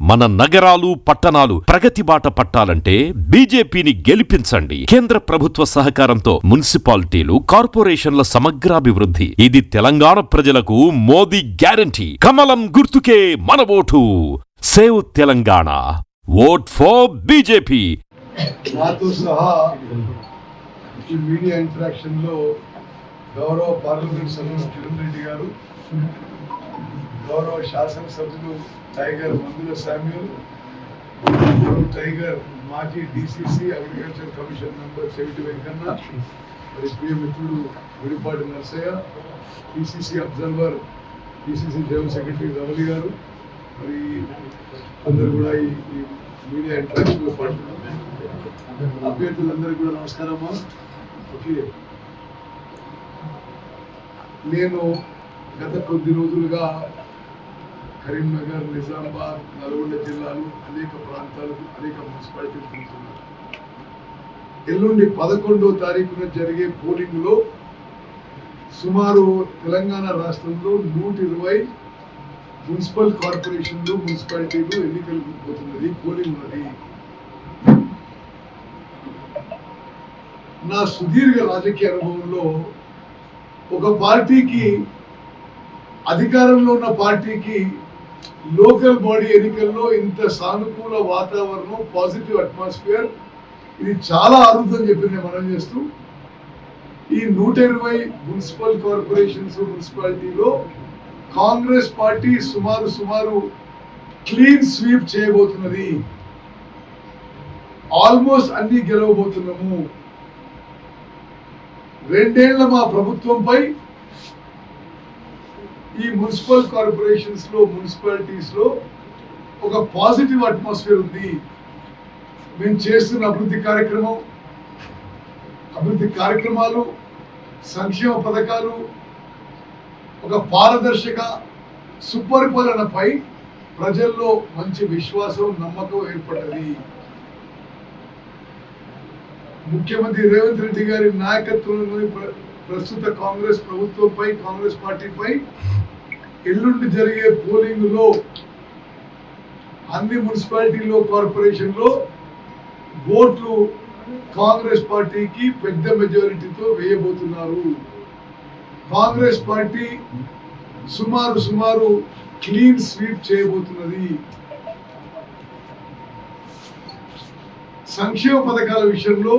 మన నగరాలు పట్టణాలు ప్రగతి బాట పట్టాలంటే బీజేపీని గెలిపించండి. కేంద్ర ప్రభుత్వ సహకారంతో మున్సిపాలిటీలు, కార్పొరేషన్ల సమగ్రాభివృద్ధి. ఇది తెలంగాణ ప్రజలకు మోదీ గ్యారంటీ. కమలం గుర్తుకే మన vote. Save Telangana. Vote for BJP. నాతో సహా ఈ మీడియా ఇంటరాక్షన్ లో గౌరవ పార్లమెంట్ సభ్యులు కిరణ్ రెడ్డి గారు, గౌరవ శాసనసభ్యులు టైగర్ మందుల శామ్యూల్, టైగర్ మాజీ DCC agriculture commission member Chevity Venkanna, మరి ప్రియ మిత్రుడు Vidipati Narsaiah, PCC observer, PCC general secretary Ravali garu, మరి అందరూ కూడా ఈ మీడియా ఇంటరాక్షన్ లో పాల్గొన్నారు. అభ్యర్థులందరికీ కూడా నమస్కారమ్మా. ఓకే, నేను గత కొద్ది రోజులుగా కరీంనగర్, నిజామాబాద్, నల్గొండ జిల్లాలు అనేక ప్రాంతాలకు అనేక మున్సిపాలిటీలు తిరుగుతున్నారు. ఎల్లుండి 11వ తారీఖున జరిగే పోలింగ్ లో సుమారు తెలంగాణ రాష్ట్రంలో 120 మున్సిపల్ కార్పొరేషన్లు, మున్సిపాలిటీలు ఎన్నికలు పోతున్నది, పోలింగ్ ఉన్నది. నా సుదీర్ఘ రాజకీయ అనుభవంలో ఒక పార్టీకి, అధికారంలో ఉన్న పార్టీకి లోకల్ బాడీ ఎన్నికల్లో ఇంత సానుకూల వాతావరణం, పాజిటివ్ అట్మాస్ఫియర్, ఇది చాలా అరుదని చెప్పి నేను మనం చేస్తూ, ఈ 120 మున్సిపల్ కార్పొరేషన్స్, మున్సిపాలిటీలో కాంగ్రెస్ పార్టీ సుమారు క్లీన్ స్వీప్ చేయబోతున్నది. ఆల్మోస్ట్ అన్ని గెలవబోతున్నాము. 2 ఏళ్ల మా ప్రభుత్వంపై ఈ మున్సిపల్ కార్పొరేషన్స్ లో, మున్సిపాలిటీస్ లో ఒక పాజిటివ్ అట్మాస్ఫియర్ ఉంది. మేము చేస్తున్న అభివృద్ధి కార్యక్రమాలు, సంక్షేమ పథకాలు, ఒక పారదర్శక సుపరిపాలనపై ప్రజల్లో మంచి విశ్వాసం, నమ్మకం ఏర్పడ్డది. ముఖ్యమంత్రి రేవంత్ రెడ్డి గారి నాయకత్వంలోని ప్రస్తుత కాంగ్రెస్ ప్రభుత్వంపై, కాంగ్రెస్ పార్టీపై ఎల్లుండి జరిగే పోలింగ్ లో అన్ని మున్సిపాలిటీల్లో, కార్పొరేషన్లో ఓట్లు కాంగ్రెస్ పార్టీకి పెద్ద మెజారిటీతో వేయబోతున్నారు. కాంగ్రెస్ పార్టీ సుమారు క్లీన్ స్వీప్ చేయబోతున్నది. సంక్షేమ పథకాల విషయంలో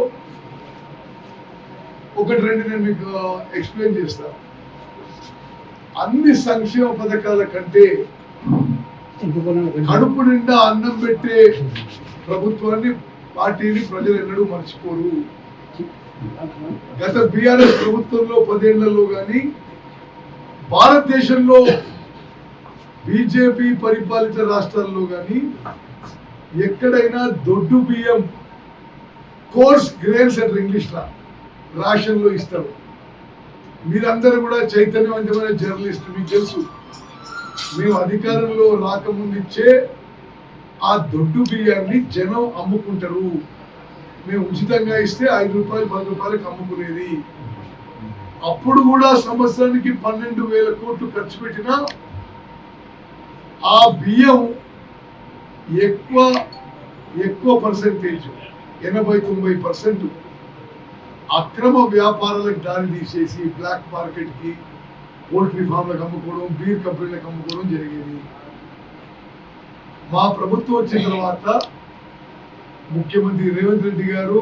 1-2 నేను మీకు ఎక్స్ప్లెయిన్ చేస్తాను. అన్ని సంక్షేమ పథకాల కంటే కడుపు నిండా అన్నం పెట్టే ప్రభుత్వాన్ని, పార్టీని ప్రజలు ఎన్నడూ మర్చిపోరు. గత బీఆర్ఎస్ ప్రభుత్వంలో 10 ఏళ్లలో కానీ, భారతదేశంలో బీజేపీ పరిపాలిత రాష్ట్రాల్లో కానీ ఎక్కడైనా దొడ్డు బియ్యం, కోర్స్ గ్రెయిన్స్ అంటారు ఇంగ్లీష్లో, రేషన్లో ఇస్తారు. మీరందరూ కూడా చైతన్యవంతమైన జర్నలిస్ట్, మీకు తెలుసు. మేము అధికారంలో రాకముందు ఇచ్చే ఆ దొడ్డు బియ్యాన్ని జనం అమ్ముకుంటారు. మేము ఉచితంగా ఇస్తే 5 రూపాయలు, 10 రూపాయలకు అమ్ముకునేది. అప్పుడు కూడా సంవత్సరానికి 12,000 కోట్లు ఖర్చు పెట్టినా ఆ బియ్యం ఎక్కువ పర్సెంటేజ్, 80-90% అక్రమ వ్యాపారాలకు దారి తీసేసి బ్లాక్ మార్కెట్ కి, పోల్ట్రీ ఫామ్లకు అమ్ముకోవడం, బీర్ కంపెనీలకు అమ్ముకోవడం జరిగేది. మా ప్రభుత్వం వచ్చిన తర్వాత ముఖ్యమంత్రి రేవంత్ రెడ్డి గారు,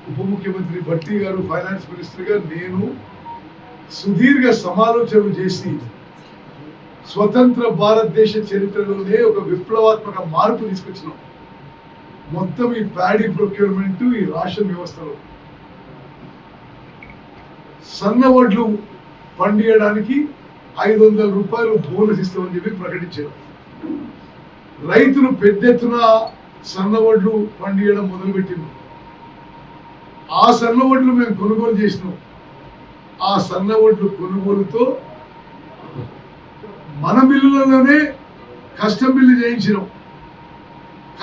ఉప ముఖ్యమంత్రి భట్టి గారు, ఫైనాన్స్ మినిస్టర్ గా నేను సుదీర్ఘ సమాలోచనలు చేసి స్వతంత్ర భారతదేశ చరిత్రలోనే ఒక విప్లవాత్మక మార్పు తీసుకొచ్చినాం. మొత్తం ఈ ప్యాడీ ప్రొక్యూర్మెంట్, ఈ రేషన్ వ్యవస్థలో సన్న వడ్లు పండియడానికి 500 రూపాయలు బోనస్ ఇస్తామని చెప్పి ప్రకటించారు. రైతులు పెద్ద ఎత్తున సన్న వడ్లు పండియడం మొదలుపెట్టినాం. ఆ సన్న వడ్లు మేము కొనుగోలు చేసినాం. ఆ సన్న వడ్లు కొనుగోలుతో మన బిల్లులలోనే కస్టమ్ బిల్లు చేయించినాం.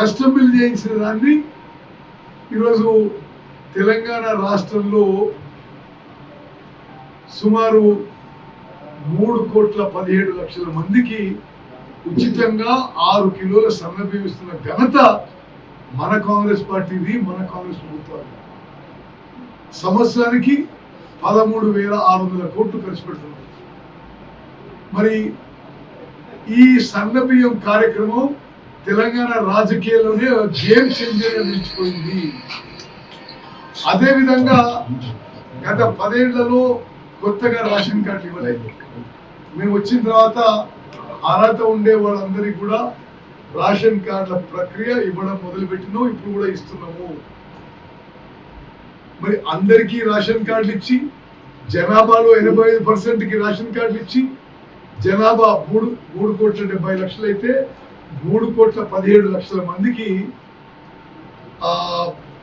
కస్టమ్ బిల్లు చేయించిన దాన్ని ఈరోజు తెలంగాణ రాష్ట్రంలో సుమారు 3,17,00,000 మందికి ఉచితంగా 6 కిలోల సన్నబియ్యం ఇస్తున్న ఘనత మన కాంగ్రెస్ పార్టీది, మన కాంగ్రెస్ ప్రభుత్వాన్ని. సంవత్సరానికి 13,600 కోట్లు ఖర్చు పెడుతున్నారు. మరి ఈ సన్నబియ్యం కార్యక్రమం తెలంగాణ రాజకీయాల్లోనే గేమ్ చేంజర్ నిలిచిపోయింది. అదేవిధంగా గత 10 ఏళ్లలో కొత్తగా రేషన్ కార్డు ఇవ్వలేదు. మేము వచ్చిన తర్వాత అర్హత ఉండే వాళ్ళందరికీ కూడా రేషన్ కార్డుల ప్రక్రియ ఇవ్వడం మొదలుపెట్టినాం. ఇప్పుడు కూడా ఇస్తున్నాము. మరి అందరికీ రేషన్ కార్డులు ఇచ్చి జనాభాలో 85%కి రేషన్ కార్డులు ఇచ్చి జనాభా 3,70,00,000 అయితే 3,17,00,000 మందికి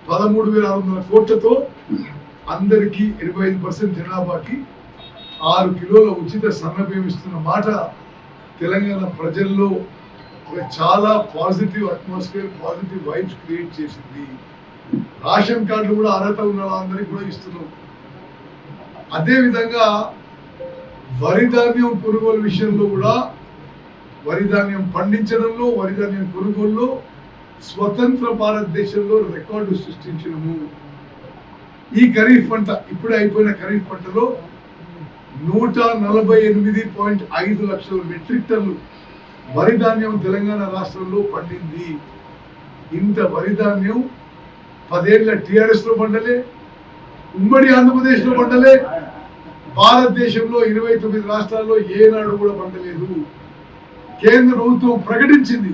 13,600 కోట్లతో అందరికీ 85% జనాభాకి 6 కిలోల ఉచిత సన్నబియ్యం ఇస్తున్న మాట తెలంగాణ ప్రజల్లో ఒక చాలా positive atmosphere, positive vibes create చేసింది. రేషన్ కార్డులు కూడా అర్హత ఉన్న వాళ్ళందరికీ కూడా ఇస్తున్నాం. అదేవిధంగా వరి ధాన్యం కొనుగోలు విషయంలో కూడా వరి ధాన్యం పండించడంలో, వరి ధాన్యం కొనుగోలులో స్వతంత్ర భారతదేశంలో రికార్డు సృష్టించడము. ఈ ఖరీఫ్ పంట ఇప్పుడే అయిపోయిన ఖరీఫ్ పంటలో 148.5 లక్షల మెట్రిక్ టన్నులు వరి ధాన్యం తెలంగాణ రాష్ట్రంలో పండింది. ఇంత వరి ధాన్యం 10 ఏళ్ల టిఆర్ఎస్ లో పండలే, ఉమ్మడి ఆంధ్రప్రదేశ్ లో పండలే, భారతదేశంలో 29 రాష్ట్రాల్లో ఏనాడు కూడా పండలేదు. కేంద్ర ప్రభుత్వం ప్రకటించింది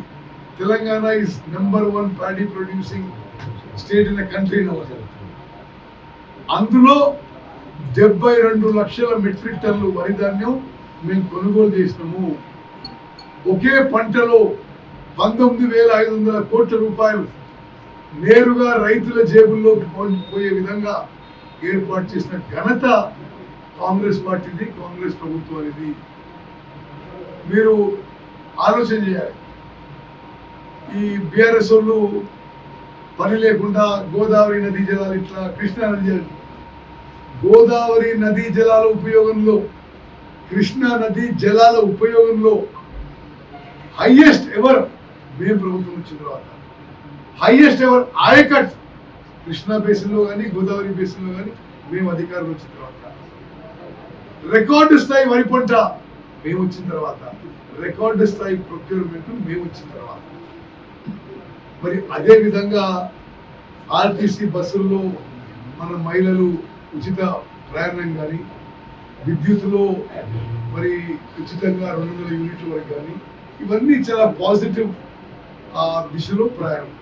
Telangana is number 1 paddy producing state in the country. అందులో 72 లక్షల మెట్రిక్ టన్నులు వరి ధాన్యం మేము కొనుగోలు చేసినాము. ఒకే పంటలో 19,500 కోట్ల రూపాయలు నేరుగా రైతుల జేబుల్లోకి పోయే విధంగా ఏర్పాటు చేసిన ఘనత కాంగ్రెస్ పార్టీది, కాంగ్రెస్ ప్రభుత్వానికి. మీరు ఆలోచన చేయాలి. ఈ బీఆర్ఎస్ వాళ్ళు పని లేకుండా గోదావరి నదీ జలాలు ఇట్లా కృష్ణా నదీ జలాలు, గోదావరి నదీ జలాల ఉపయోగంలో, కృష్ణా నదీ జలాల ఉపయోగంలో హైయెస్ట్ ఎవర్ మేము ప్రభుత్వం వచ్చిన తర్వాత హైయెస్ట్ ఎవర్ ఆయకట్ కృష్ణా బేసిన్లో కానీ గోదావరి బేసిన్లో కానీ మేము అధికారులు వచ్చిన తర్వాత, రికార్డు స్థాయి వరి పంట మేము వచ్చిన తర్వాత, రికార్డు స్థాయి ప్రొక్యూర్మెంట్ మేము వచ్చిన తర్వాత. మరి అదే విధంగా ఆర్టీసీ బస్సుల్లో మన మహిళలు ఉచిత ప్రయాణం కానీ, విద్యుత్తులో మరి ఉచితంగా 200 యూనిట్ల వరకు కానీ, ఇవన్నీ చాలా పాజిటివ్ దిశలో ప్రయాణం.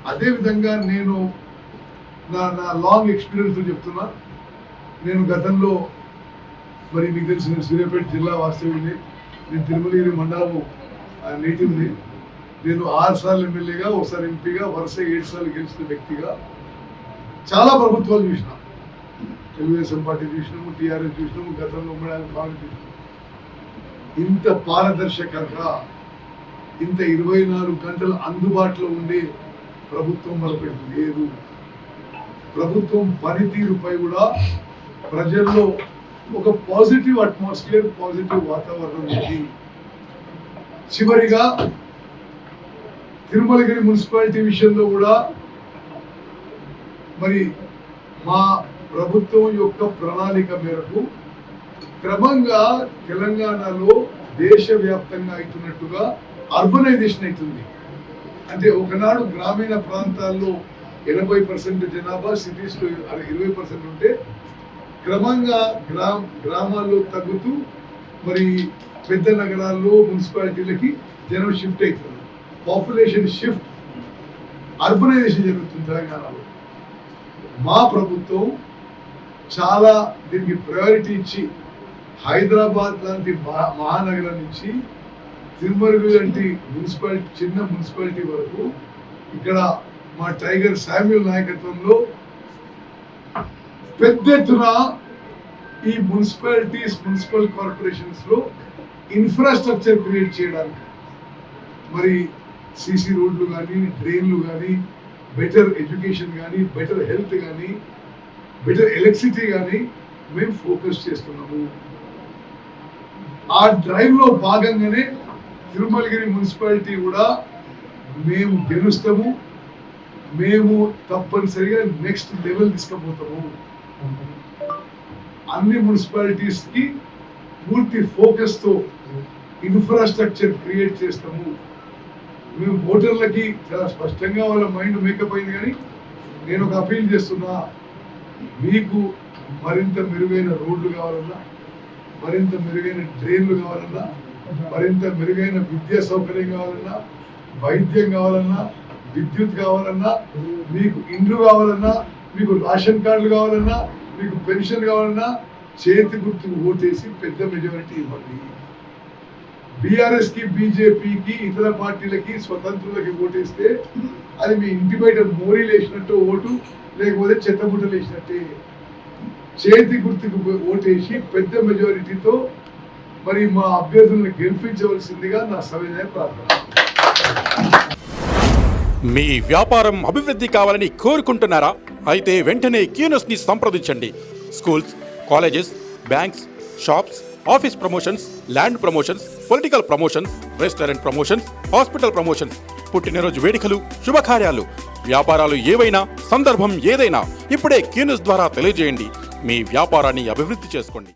అదేవిధంగా నేను నా లాంగ్ ఎక్స్పీరియన్స్ చెప్తున్నా. నేను గతంలో మరి మీకు తెలిసిన సూర్యాపేట జిల్లా వాస్తవ్యుని, నేను తిరుమలగిరి మండలం నేటివ్ని. నేను 6 సార్లు ఎమ్మెల్యేగా, ఒకసారి ఎంపీగా, వరుస 7 సార్లు గెలిచిన వ్యక్తిగా చాలా ప్రభుత్వాలు చూసినా. తెలుగుదేశం పార్టీ చూసినాము, టీఆర్ఎస్ చూసినాము, గతంలో ఉమ్మడి కాంగ్రెస్ చూసినాము. ఇంత పారదర్శకంగా, ఇంత 24 గంటలు అందుబాటులో ఉండే ప్రభుత్వం మరొకటి లేదు. ప్రభుత్వం పనితీరుపై కూడా ప్రజల్లో ఒక పాజిటివ్ అట్మాస్ఫియర్, పాజిటివ్ వాతావరణం ఉంది. చివరిగా తిరుమలగిరి మున్సిపాలిటీ విషయంలో కూడా మరి మా ప్రభుత్వం యొక్క ప్రణాళిక మేరకు క్రమంగా తెలంగాణలో దేశవ్యాప్తంగా అవుతున్నట్టుగా అర్బనైజేషన్ అవుతుంది. అంటే ఒకనాడు గ్రామీణ ప్రాంతాల్లో 80% జనాభా, సిటీస్లో 20% ఉంటే క్రమంగా గ్రామాల్లో తగ్గుతూ మరి పెద్ద నగరాల్లో మున్సిపాలిటీలకి జనం షిఫ్ట్ అవుతుంది. పాపులేషన్ షిఫ్ట్, అర్బనైజేషన్ జరుగుతుంది తెలంగాణలో. మా ప్రభుత్వం చాలా దీనికి ప్రయారిటీ ఇచ్చి హైదరాబాద్ లాంటి మహానగరం నుంచి తిరుమలగిరి లాంటి మున్సిపాలిటీ, చిన్న మున్సిపాలిటీ వరకు ఇక్కడ మా టైగర్ శామ్యూల్ నాయకత్వంలో పెద్ద ఎత్తున ఈ మున్సిపాలిటీస్, మున్సిపల్ కార్పొరేషన్స్ లో ఇన్ఫ్రాస్ట్రక్చర్ క్రియేట్ చేయడానికి, మరి సీసీ రోడ్లు కానీ, డ్రైన్లు కానీ, బెటర్ ఎడ్యుకేషన్ కానీ, బెటర్ హెల్త్ కానీ, బెటర్ ఎలక్ట్రిసిటీ కానీ మేము ఫోకస్ చేస్తున్నాము. ఆ డ్రైవ్ లో భాగంగానే తిరుమలగిరి మున్సిపాలిటీ కూడా మేము గెలుస్తాము, మేము తప్పనిసరిగా నెక్స్ట్ లెవెల్ తీసుకుపోతాము. అన్ని మున్సిపాలిటీస్ కి పూర్తి ఫోకస్ తో ఇన్ఫ్రాస్ట్రక్చర్ క్రియేట్ చేస్తాము. మేము ఓటర్లకి చాలా స్పష్టంగా వాళ్ళ మైండ్ మేకప్ అయింది. కానీ నేను ఒక అపీల్ చేస్తున్నా, మీకు మరింత మెరుగైన రోడ్లు కావాలన్నా, మరింత మెరుగైన డ్రైన్లు కావాలన్నా, మరింత మెరుగైన విద్యా సౌకర్యం కావాలన్నా, వైద్యం కావాలన్నా, విద్యుత్ కావాలన్నా, మీకు ఇండ్లు కావాలన్నా, మీకు రేషన్ కార్డులు కావాలన్నా, మీకు పెన్షన్ కావాలన్నా చేతి గుర్తుకు ఓటేసి పెద్ద మెజారిటీ ఇవ్వండి. బీఆర్ఎస్ కి, బీజేపీకి, ఇతర పార్టీలకి, స్వతంత్రులకి ఓటేస్తే అది మీ ఇంటి బయట మోరీలు వేసినట్టు ఓటు, లేకపోతే చెత్తబుట్టలు వేసినట్టే. చేతి గుర్తుకు ఓటేసి పెద్ద మెజారిటీతో మరి మా అభ్యర్థులను గెలిపించవలసిందిగా నా సవినయ ప్రార్థన. మీ వ్యాపారం అభివృద్ధి కావాలని కోరుకుంటున్నారా? అయితే వెంటనే క్యూనస్ ని సంప్రదించండి. Schools, colleges, banks, shops, office promotions, land promotions, political promotions, restaurant promotions, hospital promotions, పుట్టినరోజు వేడుకలు, శుభకార్యాలు, వ్యాపారాలు ఏవైనా, సందర్భం ఏదైనా ఇప్పుడే క్యూనస్ ద్వారా తెలియజేయండి. మీ వ్యాపారాన్ని అభివృద్ధి చేసుకోండి.